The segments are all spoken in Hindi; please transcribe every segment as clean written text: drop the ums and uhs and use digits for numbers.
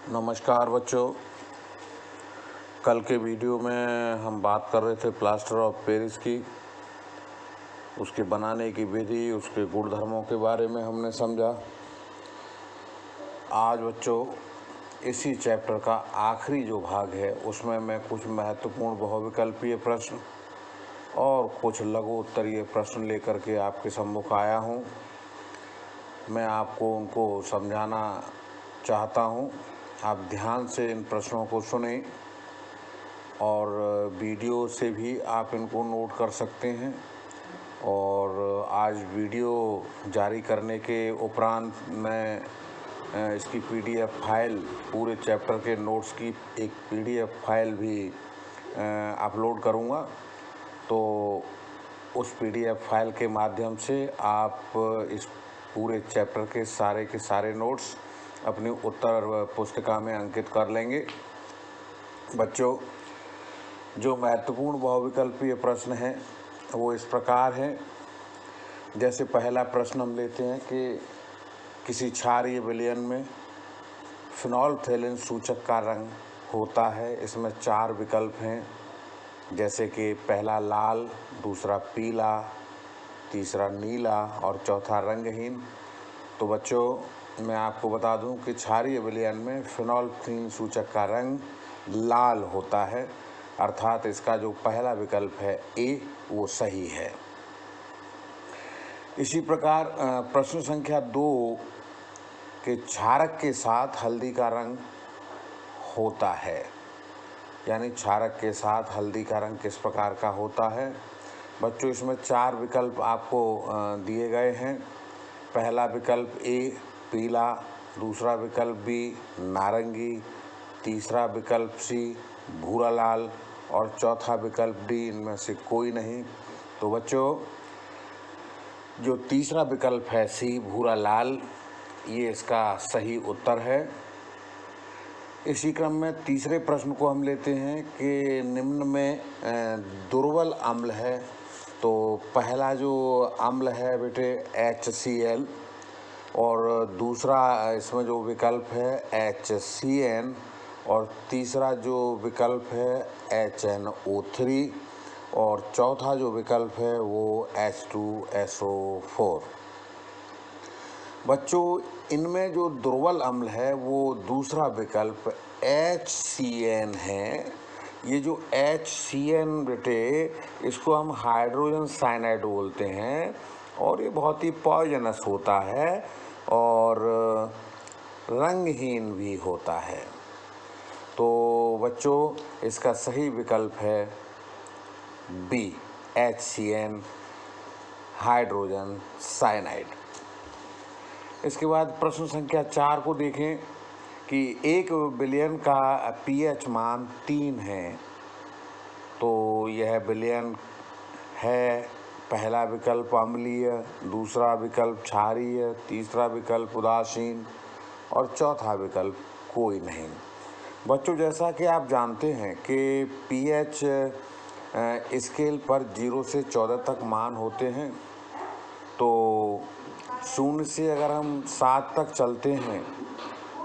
नमस्कार बच्चों। कल के वीडियो में हम बात कर रहे थे प्लास्टर ऑफ पेरिस की, उसके बनाने की विधि, उसके गुणधर्मों के बारे में हमने समझा। आज बच्चों इसी चैप्टर का आखिरी जो भाग है उसमें मैं कुछ महत्वपूर्ण बहुविकल्पीय प्रश्न और कुछ लघु उत्तरीय प्रश्न लेकर के आपके सम्मुख आया हूँ। मैं आपको उनको समझाना चाहता हूँ। आप ध्यान से इन प्रश्नों को सुनें और वीडियो से भी आप इनको नोट कर सकते हैं। और आज वीडियो जारी करने के उपरांत मैं इसकी पीडीएफ फाइल, पूरे चैप्टर के नोट्स की एक पीडीएफ फाइल भी अपलोड करूँगा। तो उस पीडीएफ फाइल के माध्यम से आप इस पूरे चैप्टर के सारे नोट्स अपनी उत्तर पुस्तिका में अंकित कर लेंगे। बच्चों, जो महत्वपूर्ण बहुविकल्पीय प्रश्न हैं वो इस प्रकार हैं। जैसे पहला प्रश्न हम लेते हैं कि किसी क्षारीय विलयन में फिनोल्फ्थेलिन सूचक का रंग होता है। इसमें 4 विकल्प हैं, जैसे कि पहला लाल, दूसरा पीला, तीसरा नीला और चौथा रंगहीन। तो बच्चों, मैं आपको बता दूं कि क्षारीय विलयन में फिनोल्फ्थेलिन सूचक का रंग लाल होता है, अर्थात इसका जो पहला विकल्प है ए वो सही है। इसी प्रकार प्रश्न संख्या 2 के क्षारक के साथ हल्दी का रंग होता है, यानी क्षारक के साथ हल्दी का रंग किस प्रकार का होता है। बच्चों, इसमें 4 विकल्प आपको दिए गए हैं। पहला विकल्प ए पीला, दूसरा विकल्प बी नारंगी, तीसरा विकल्प सी भूरा लाल और चौथा विकल्प डी इनमें से कोई नहीं। तो बच्चों, जो तीसरा विकल्प है सी भूरा लाल, ये इसका सही उत्तर है। इसी क्रम में तीसरे प्रश्न को हम लेते हैं कि निम्न में दुर्बल अम्ल है। तो पहला जो अम्ल है बेटे HCl, और दूसरा इसमें जो विकल्प है HCN, और तीसरा जो विकल्प है HNO3, और चौथा जो विकल्प है वो H2SO4। बच्चों, इनमें जो दुर्बल अम्ल है वो दूसरा विकल्प HCN है। ये जो HCN बेटे, इसको हम हाइड्रोजन साइनाइड बोलते हैं और ये बहुत ही पॉइजनस होता है और रंगहीन भी होता है। तो बच्चों, इसका सही विकल्प है बी HCN हाइड्रोजन साइनाइड। इसके बाद प्रश्न संख्या 4 को देखें कि एक विलयन का pH मान 3 है। तो यह विलयन है पहला विकल्प अम्लीय, दूसरा विकल्प क्षारीय, तीसरा विकल्प उदासीन और चौथा विकल्प कोई नहीं। बच्चों, जैसा कि आप जानते हैं कि pH स्केल पर 0 से 14 तक मान होते हैं। तो 0 से अगर हम 7 तक चलते हैं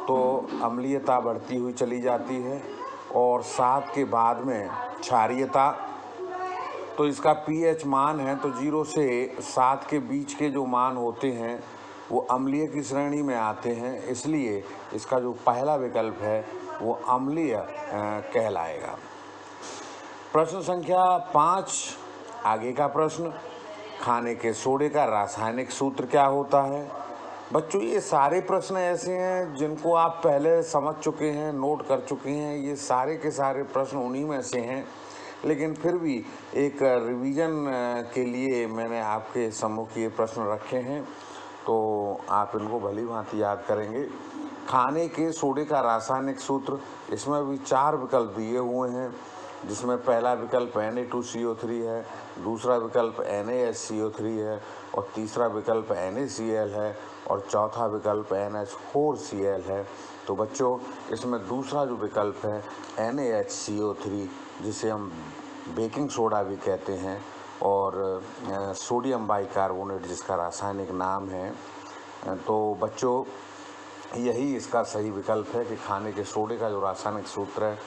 तो अम्लीयता बढ़ती हुई चली जाती है, और 7 के बाद में क्षारीयता। तो इसका pH मान है तो 0 से 7 के बीच के जो मान होते हैं वो अम्लीय की श्रेणी में आते हैं, इसलिए इसका जो पहला विकल्प है वो अम्लीय कहलाएगा। प्रश्न संख्या 5, आगे का प्रश्न, खाने के सोडे का रासायनिक सूत्र क्या होता है। बच्चों, ये सारे प्रश्न ऐसे हैं जिनको आप पहले समझ चुके हैं, नोट कर चुके हैं। ये सारे के सारे प्रश्न उन्हीं में से हैं, लेकिन फिर भी एक रिवीजन के लिए मैंने आपके सम्मुख ये प्रश्न रखे हैं, तो आप इनको भली भांति याद करेंगे। खाने के सोडे का रासायनिक सूत्र, इसमें भी 4 विकल्प दिए हुए हैं, जिसमें पहला विकल्प Na2CO3 है, दूसरा विकल्प NaHCO3 है और तीसरा विकल्प NaCl है और चौथा विकल्प NH4Cl है। तो बच्चों, इसमें दूसरा जो विकल्प है NaHCO3, जिसे हम बेकिंग सोडा भी कहते हैं, और सोडियम बाइकार्बोनेट जिसका रासायनिक नाम है। तो बच्चों, यही इसका सही विकल्प है कि खाने के सोडे का जो रासायनिक सूत्र है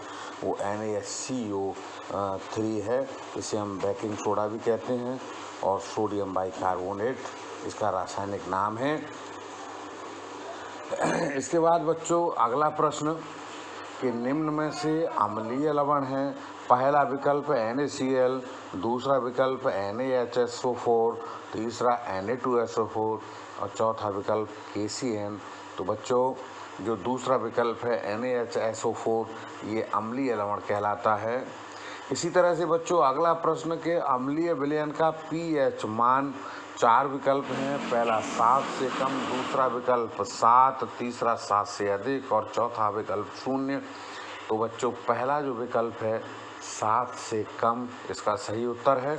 वो NaCO3 है। इसे हम बेकिंग सोडा भी कहते हैं और सोडियम बाइकार्बोनेट इसका रासायनिक नाम है। इसके बाद बच्चों अगला प्रश्न कि निम्न में से अम्लीय लवण है। पहला विकल्प NaCl, दूसरा विकल्प NaHSO4, तीसरा Na2SO4 और चौथा विकल्प KCN। तो बच्चों जो दूसरा विकल्प है NaHSO4 ये अम्लीय लवण कहलाता है। इसी तरह से बच्चों अगला प्रश्न के अम्लीय विलयन का pH मान 4 विकल्प हैं। पहला 7 से कम, दूसरा विकल्प 7, तीसरा 7 से अधिक और चौथा विकल्प 0। तो बच्चों पहला जो विकल्प है 7 से कम इसका सही उत्तर है।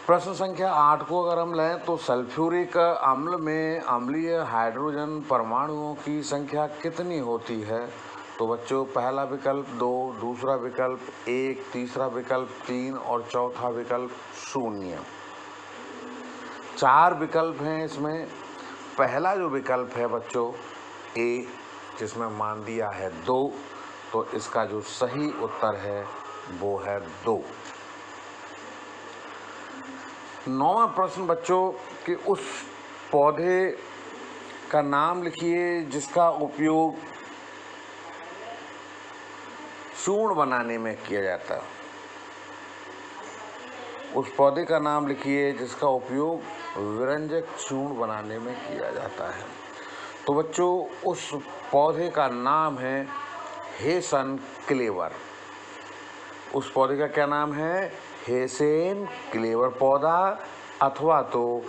प्रश्न संख्या 8 को अगर हम लें तो सल्फ्यूरिक अम्ल में अम्लीय हाइड्रोजन परमाणुओं की संख्या कितनी होती है। तो बच्चों पहला विकल्प 2, दूसरा विकल्प 1, तीसरा विकल्प 3 और चौथा विकल्प 0। 4 विकल्प हैं इसमें। पहला जो विकल्प है बच्चों A, जिसमें मान दिया है 2, तो इसका जो सही उत्तर है वो है 2। 9वां प्रश्न बच्चों कि उस पौधे का नाम लिखिए जिसका उपयोग चूर्ण बनाने में किया जाता है। उस पौधे का नाम लिखिए जिसका उपयोग विरंजक चूर्ण बनाने में किया जाता है। तो बच्चों उस पौधे का नाम है हेसन क्लेवर। उस पौधे का क्या नाम है? हेसन क्लेवर पौधा अथवा तो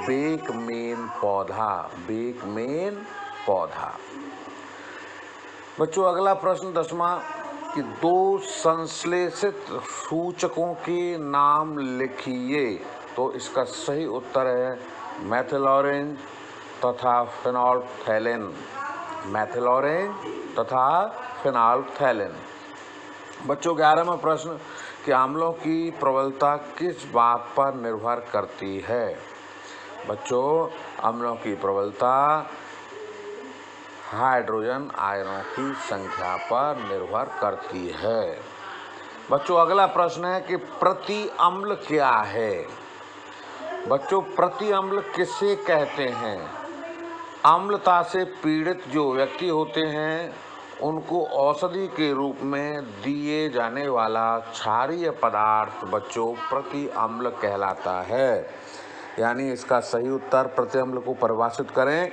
बेकमेन पौधा, बेकमेन पौधा। बच्चों अगला प्रश्न 10वां कि 2 संश्लेषित सूचकों के नाम लिखिए। तो इसका सही उत्तर है मेथिल ऑरेंज तथा फिनोल्फथैलिन, मेथिल ऑरेंज तथा फिनोल्फथैलिन। बच्चों 11वां प्रश्न कि अम्लों की प्रबलता किस बात पर निर्भर करती है। बच्चों अम्लों की प्रबलता हाइड्रोजन आयनों की संख्या पर निर्भर करती है। बच्चों अगला प्रश्न है कि प्रति अम्ल क्या है। बच्चों प्रति अम्ल किसे कहते हैं? अम्लता से पीड़ित जो व्यक्ति होते हैं उनको औषधि के रूप में दिए जाने वाला क्षारीय पदार्थ बच्चों प्रति अम्ल कहलाता है। यानी इसका सही उत्तर प्रति अम्ल को परिभाषित करें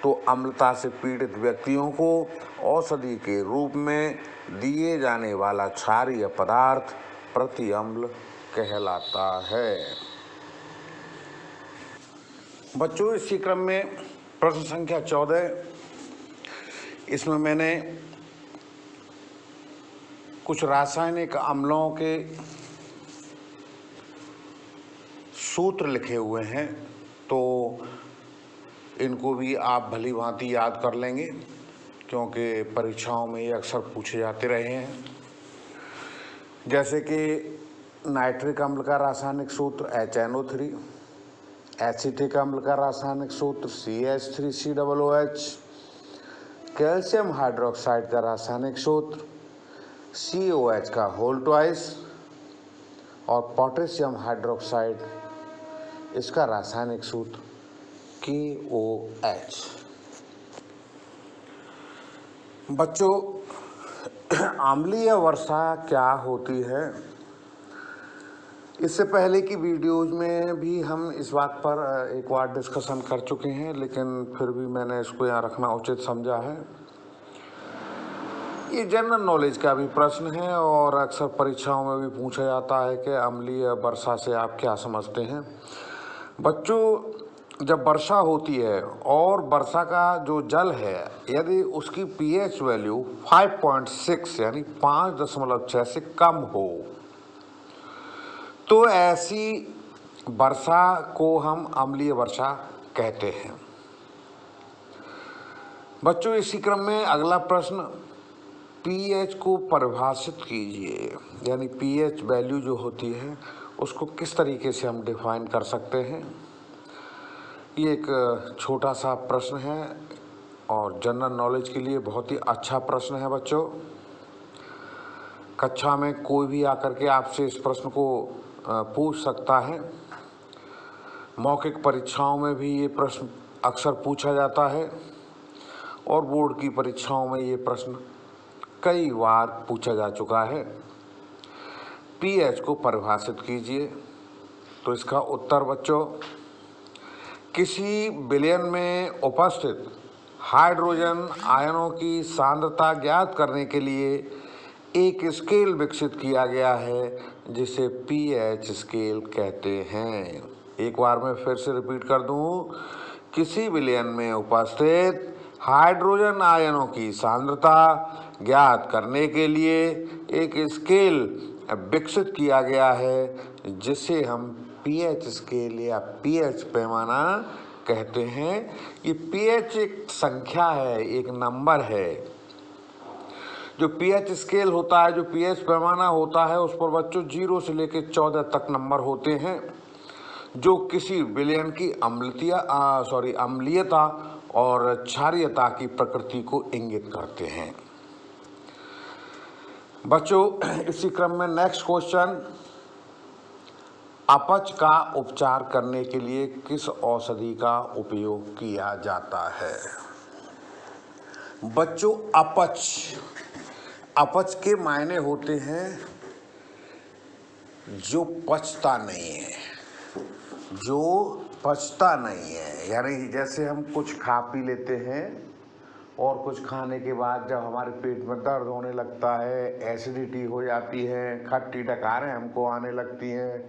तो अम्लता से पीड़ित व्यक्तियों को औषधि के रूप में दिए जाने वाला क्षारीय पदार्थ प्रति अम्ल कहलाता है। बच्चों इसी क्रम में प्रश्न संख्या 14, इसमें मैंने कुछ रासायनिक अम्लों के सूत्र लिखे हुए हैं, तो इनको भी आप भली भांति याद कर लेंगे क्योंकि परीक्षाओं में ये अक्सर पूछे जाते रहे हैं। जैसे कि नाइट्रिक अम्ल का रासायनिक सूत्र HNO3, एसिटिक अम्ल का रासायनिक सूत्र CH3COOH, कैल्शियम हाइड्रोक्साइड का रासायनिक सूत्र COH का होल ट्वाइस और पोटेशियम हाइड्रोक्साइड इसका रासायनिक सूत्र KOH। बच्चों अम्लीय वर्षा क्या होती है? इससे पहले की वीडियोज में भी हम इस बात पर एक बार डिस्कशन कर चुके हैं, लेकिन फिर भी मैंने इसको यहाँ रखना उचित समझा है। ये जनरल नॉलेज का भी प्रश्न है और अक्सर परीक्षाओं में भी पूछा जाता है कि अम्लीय वर्षा से आप क्या समझते हैं। बच्चों जब वर्षा होती है और वर्षा का जो जल है यदि उसकी pH वैल्यू 5.6 यानी 5.6 से कम हो तो ऐसी वर्षा को हम अम्लीय वर्षा कहते हैं। बच्चों इसी क्रम में अगला प्रश्न pH को परिभाषित कीजिए। यानी pH वैल्यू जो होती है उसको किस तरीके से हम डिफाइन कर सकते हैं। ये एक छोटा सा प्रश्न है, और जनरल नॉलेज के लिए बहुत ही अच्छा प्रश्न है बच्चों। कक्षा में कोई भी आकर के आपसे इस प्रश्न को पूछ सकता है। मौखिक परीक्षाओं में भी ये प्रश्न अक्सर पूछा जाता है और बोर्ड की परीक्षाओं में ये प्रश्न कई बार पूछा जा चुका है। पीएच को परिभाषित कीजिए। तो इसका उत्तर बच्चों, किसी विलयन में उपस्थित हाइड्रोजन आयनों की सांद्रता ज्ञात करने के लिए एक स्केल विकसित किया गया है जिसे पीएच स्केल कहते हैं। एक बार मैं फिर से रिपीट कर दूं, किसी विलयन में उपस्थित हाइड्रोजन आयनों की सांद्रता ज्ञात करने के लिए एक स्केल विकसित किया गया है जिसे हम पीएच स्केल या पीएच पैमाना कहते हैं। ये पीएच एक संख्या है, एक नंबर है। जो पीएच स्केल होता है, जो पीएच पैमाना होता है, उस पर बच्चों 0 से लेकर 14 तक नंबर होते हैं जो किसी विलयन की अम्लीयता और क्षारीयता की प्रकृति को इंगित करते हैं। बच्चों, इसी क्रम में नेक्स्ट क्वेश्चन, अपच का उपचार करने के लिए किस औषधि का उपयोग किया जाता है? बच्चों, अपच के मायने होते हैं जो पचता नहीं है, जो पचता नहीं है। यानी जैसे हम कुछ खा पी लेते हैं और कुछ खाने के बाद जब हमारे पेट में दर्द होने लगता है, एसिडिटी हो जाती है, खट्टी डकारें हमको आने लगती हैं,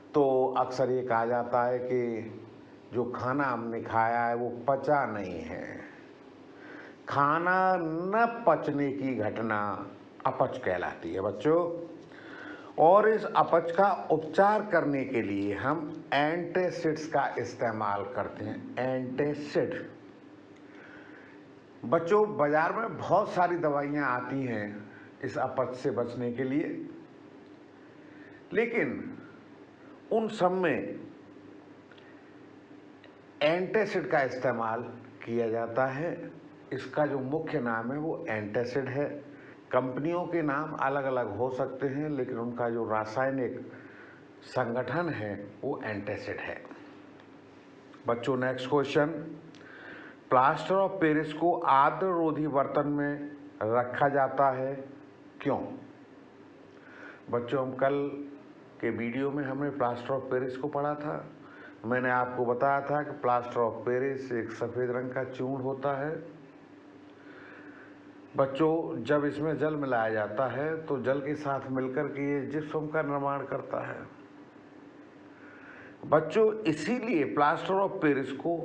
तो अक्सर ये कहा जाता है कि जो खाना हमने खाया है वो पचा नहीं है। खाना न पचने की घटना अपच कहलाती है बच्चों। और इस अपच का उपचार करने के लिए हम एंटासिड्स का इस्तेमाल करते हैं। एंटासिड बच्चों, बाजार में बहुत सारी दवाइयाँ आती हैं इस अपच से बचने के लिए, लेकिन उन सब में एंटासिड का इस्तेमाल किया जाता है। इसका जो मुख्य नाम है वो एंटासिड है। कंपनियों के नाम अलग अलग हो सकते हैं, लेकिन उनका जो रासायनिक संगठन है वो एंटासिड है। बच्चों, next question, plaster of Paris को आर्द्ररोधी बर्तन में रखा जाता है, क्यों? बच्चों, हम कल के वीडियो में हमने प्लास्टर ऑफ पेरिस को पढ़ा था। मैंने आपको बताया था कि प्लास्टर ऑफ पेरिस एक सफ़ेद रंग का चूर्ण होता है। बच्चों, जब इसमें जल मिलाया जाता है तो जल के साथ मिलकर के ये जिप्सम का निर्माण करता है। बच्चों, इसीलिए प्लास्टर ऑफ पेरिस को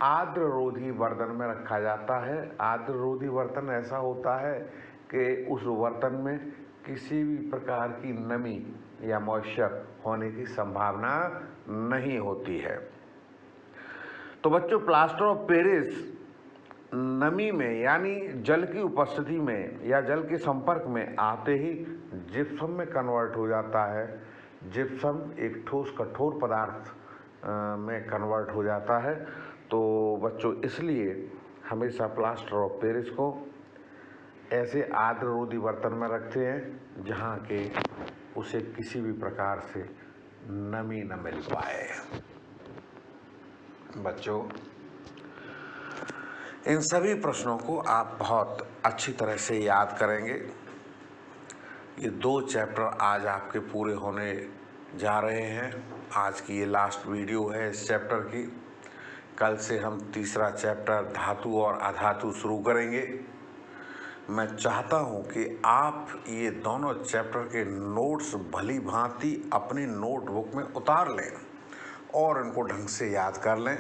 आर्द्ररोधी बर्तन में रखा जाता है। आर्द्ररोधी बर्तन ऐसा होता है कि उस बर्तन में किसी भी प्रकार की नमी या मॉइस्चर होने की संभावना नहीं होती है। तो बच्चों, प्लास्टर ऑफ पेरिस नमी में यानी जल की उपस्थिति में या जल के संपर्क में आते ही जिप्सम में कन्वर्ट हो जाता है। जिप्सम एक ठोस कठोर पदार्थ में कन्वर्ट हो जाता है। तो बच्चों, इसलिए हमेशा प्लास्टर ऑफ पेरिस को ऐसे आर्द्ररोधी बर्तन में रखते हैं जहाँ के उसे किसी भी प्रकार से नमी न मिल पाए। बच्चों, इन सभी प्रश्नों को आप बहुत अच्छी तरह से याद करेंगे। ये 2 चैप्टर आज आपके पूरे होने जा रहे हैं। आज की ये लास्ट वीडियो है इस चैप्टर की। कल से हम तीसरा चैप्टर धातु और अधातु शुरू करेंगे। मैं चाहता हूँ कि आप ये दोनों चैप्टर के नोट्स भली भांति अपनी नोटबुक में उतार लें और इनको ढंग से याद कर लें।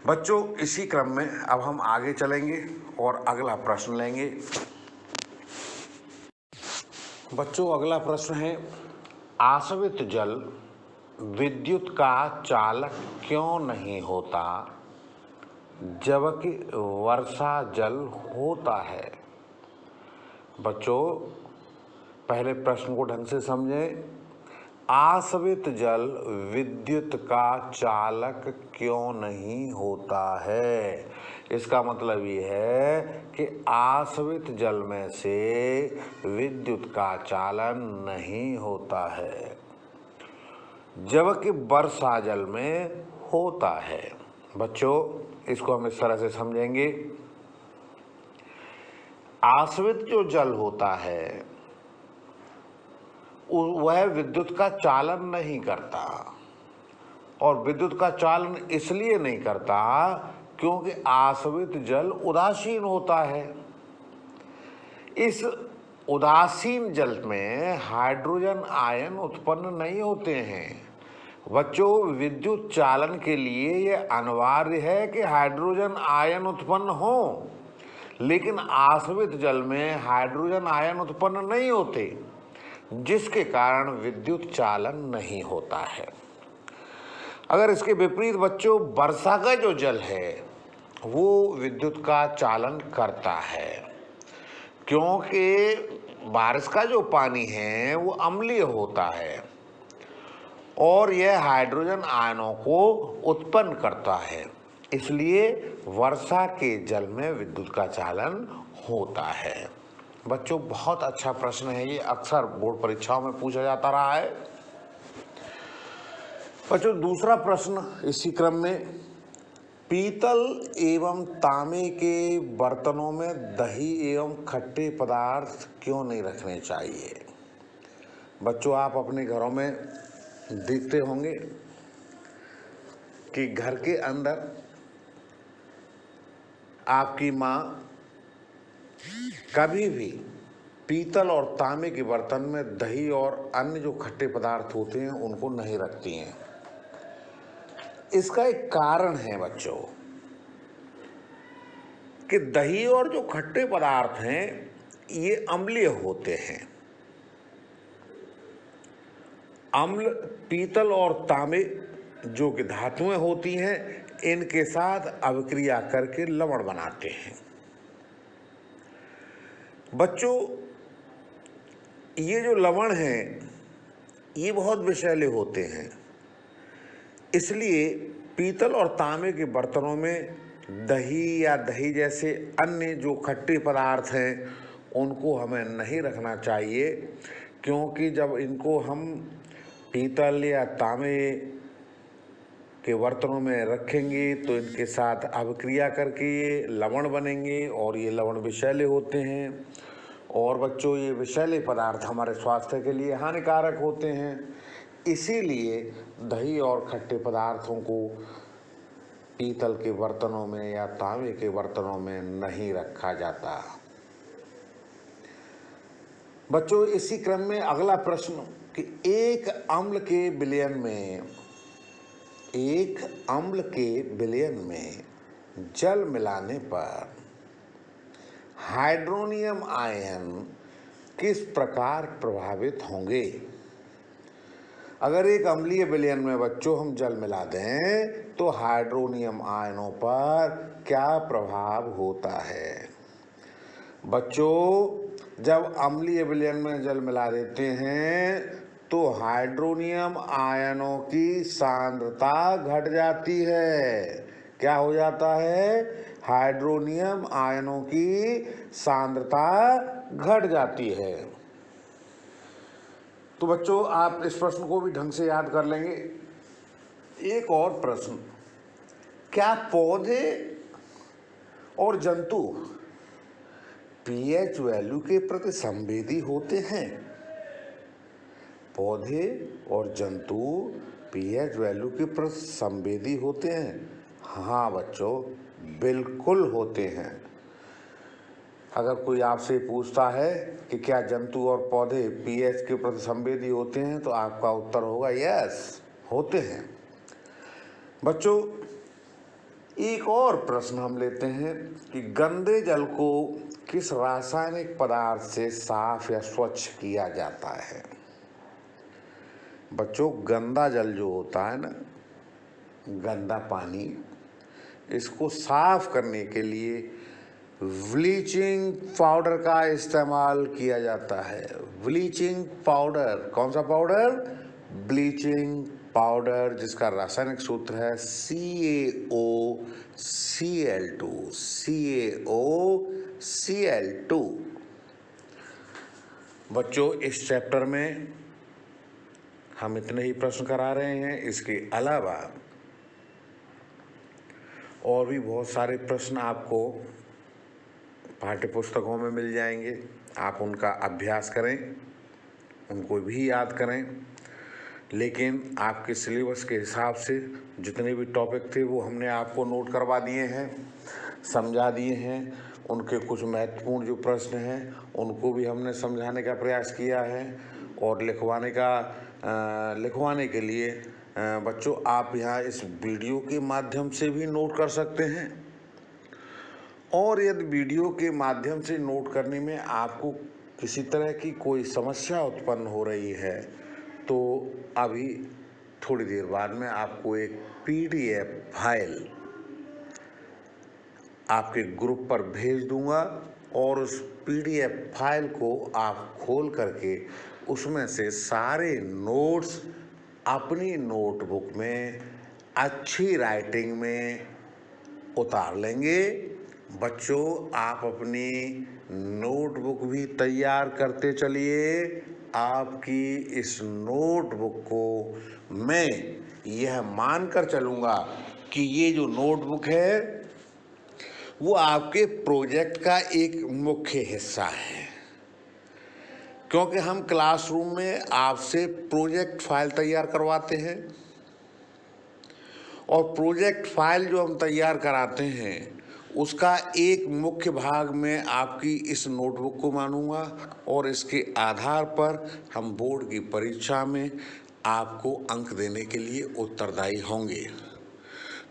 बच्चों, इसी क्रम में अब हम आगे चलेंगे और अगला प्रश्न लेंगे। बच्चों, अगला प्रश्न है, आश्रित जल विद्युत का चालक क्यों नहीं होता जबकि वर्षा जल होता है? बच्चों, पहले प्रश्न को ढंग से समझें। आश्रित जल विद्युत का चालक क्यों नहीं होता है? इसका मतलब ये है कि आश्रित जल में से विद्युत का चालन नहीं होता है, जबकि वर्षा जल में होता है। बच्चों, इसको हम इस तरह से समझेंगे। आश्रित जो जल होता है वह विद्युत का चालन नहीं करता, और विद्युत का चालन इसलिए नहीं करता क्योंकि आश्रित जल उदासीन होता है। इस उदासीन जल में हाइड्रोजन आयन उत्पन्न नहीं होते हैं। बच्चों, विद्युत चालन के लिए यह अनिवार्य है कि हाइड्रोजन आयन उत्पन्न हो, लेकिन आश्रित जल में हाइड्रोजन आयन उत्पन्न नहीं होते, जिसके कारण विद्युत चालन नहीं होता है। अगर इसके विपरीत बच्चों, वर्षा का जो जल है वो विद्युत का चालन करता है, क्योंकि बारिश का जो पानी है वो अम्लीय होता है और यह हाइड्रोजन आयनों को उत्पन्न करता है, इसलिए वर्षा के जल में विद्युत का चालन होता है। बच्चों, बहुत अच्छा प्रश्न है ये, अक्सर बोर्ड परीक्षाओं में पूछा जाता रहा है। बच्चों, दूसरा प्रश्न इसी क्रम में, पीतल एवं तांबे के बर्तनों में दही एवं खट्टे पदार्थ क्यों नहीं रखने चाहिए? बच्चों, आप अपने घरों में देखते होंगे कि घर के अंदर आपकी माँ कभी भी पीतल और तांबे के बर्तन में दही और अन्य जो खट्टे पदार्थ होते हैं उनको नहीं रखती हैं। इसका एक कारण है बच्चों कि दही और जो खट्टे पदार्थ हैं ये अम्लीय होते हैं। अम्ल पीतल और तांबे जो कि धातुएं होती हैं, इनके साथ अभिक्रिया करके लवण बनाते हैं। बच्चों, ये जो लवण हैं ये बहुत विषैले होते हैं, इसलिए पीतल और तांबे के बर्तनों में दही या दही जैसे अन्य जो खट्टे पदार्थ हैं उनको हमें नहीं रखना चाहिए, क्योंकि जब इनको हम पीतल या तांबे के बर्तनों में रखेंगे तो इनके साथ अभिक्रिया करके ये लवण बनेंगे और ये लवण विषैले होते हैं। और बच्चों, ये विषैले पदार्थ हमारे स्वास्थ्य के लिए हानिकारक होते हैं, इसीलिए दही और खट्टे पदार्थों को पीतल के बर्तनों में या तांबे के बर्तनों में नहीं रखा जाता। बच्चों, इसी क्रम में अगला प्रश्न कि एक अम्ल के विलयन में जल मिलाने पर हाइड्रोनियम आयन किस प्रकार प्रभावित होंगे? अगर एक अम्लीय विलयन में बच्चों हम जल मिला दें तो हाइड्रोनियम आयनों पर क्या प्रभाव होता है? बच्चों, जब अम्लीय विलयन में जल मिला देते हैं तो हाइड्रोनियम आयनों की सांद्रता घट जाती है। क्या हो जाता है? हाइड्रोनियम आयनों की सांद्रता घट जाती है। तो बच्चों, आप इस प्रश्न को भी ढंग से याद कर लेंगे। एक और प्रश्न, क्या पौधे और जंतु पीएच वैल्यू के प्रति संवेदी होते हैं? पौधे और जंतु पीएच वैल्यू के प्रति संवेदी होते हैं? हाँ बच्चों, बिल्कुल होते हैं। अगर कोई आपसे पूछता है कि क्या जंतु और पौधे पीएच के प्रति संवेदी होते हैं, तो आपका उत्तर होगा यस, होते हैं। बच्चों, एक और प्रश्न हम लेते हैं कि गंदे जल को किस रासायनिक पदार्थ से साफ या स्वच्छ किया जाता है? बच्चों, गंदा जल जो होता है ना, गंदा पानी, इसको साफ करने के लिए ब्लीचिंग पाउडर का इस्तेमाल किया जाता है। ब्लीचिंग पाउडर, कौन सा पाउडर? ब्लीचिंग पाउडर जिसका रासायनिक सूत्र है CaOCl2 CaOCl2। बच्चों इस चैप्टर में हम इतने ही प्रश्न करा रहे हैं। इसके अलावा और भी बहुत सारे प्रश्न आपको पाठ्य पुस्तकों में मिल जाएंगे। आप उनका अभ्यास करें, उनको भी याद करें, लेकिन आपके सिलेबस के हिसाब से जितने भी टॉपिक थे वो हमने आपको नोट करवा दिए हैं, समझा दिए हैं। उनके कुछ महत्वपूर्ण जो प्रश्न हैं उनको भी हमने समझाने का प्रयास किया है और लिखवाने के लिए बच्चों आप यहाँ इस वीडियो के माध्यम से भी नोट कर सकते हैं। और यदि वीडियो के माध्यम से नोट करने में आपको किसी तरह की कोई समस्या उत्पन्न हो रही है तो अभी थोड़ी देर बाद में आपको एक PDF फाइल आपके ग्रुप पर भेज दूंगा और उस PDF फाइल को आप खोल करके उसमें से सारे नोट्स अपनी नोटबुक में अच्छी राइटिंग में उतार लेंगे। बच्चों आप अपनी नोटबुक भी तैयार करते चलिए। आपकी इस नोटबुक को मैं यह मानकर चलूँगा कि ये जो नोटबुक है वो आपके प्रोजेक्ट का एक मुख्य हिस्सा है, क्योंकि हम क्लासरूम में आपसे प्रोजेक्ट फाइल तैयार करवाते हैं और प्रोजेक्ट फाइल जो हम तैयार कराते हैं उसका एक मुख्य भाग में आपकी इस नोटबुक को मानूंगा और इसके आधार पर हम बोर्ड की परीक्षा में आपको अंक देने के लिए उत्तरदायी होंगे।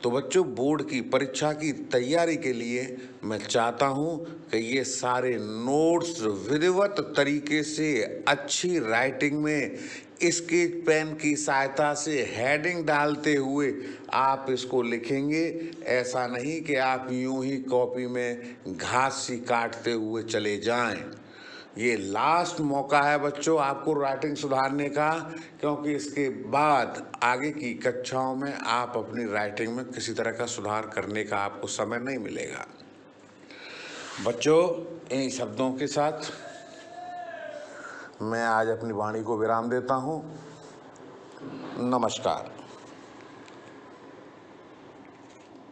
तो बच्चों बोर्ड की परीक्षा की तैयारी के लिए मैं चाहता हूं कि ये सारे नोट्स विधिवत तरीके से अच्छी राइटिंग में स्केच पेन की सहायता से हेडिंग डालते हुए आप इसको लिखेंगे। ऐसा नहीं कि आप यूं ही कॉपी में घास सी काटते हुए चले जाएं। ये लास्ट मौका है बच्चों आपको राइटिंग सुधारने का, क्योंकि इसके बाद आगे की कक्षाओं में आप अपनी राइटिंग में किसी तरह का सुधार करने का आपको समय नहीं मिलेगा। बच्चों इन शब्दों के साथ मैं आज अपनी वाणी को विराम देता हूँ। नमस्कार।